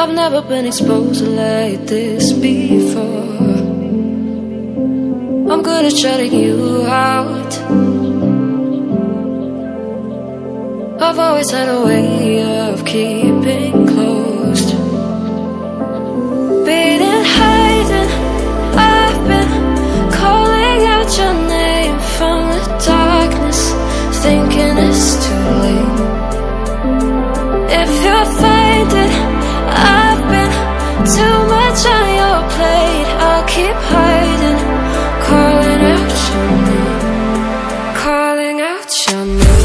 I've never been exposed like this before. I'm good at shutting you out. I've always had a way of keeping closed. Beating, hiding, I've been calling out your name from the darkness, thinking it's too late. If you're finding I've been too much on your plate, I'll keep hiding, calling out your name, calling out your name.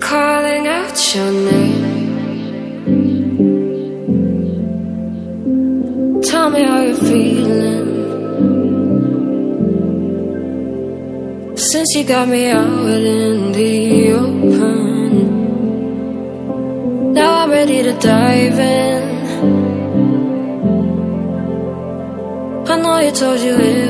Calling out your name. Tell me how you're feeling since you got me out in the open. Now I'm ready to dive in. I know you told you it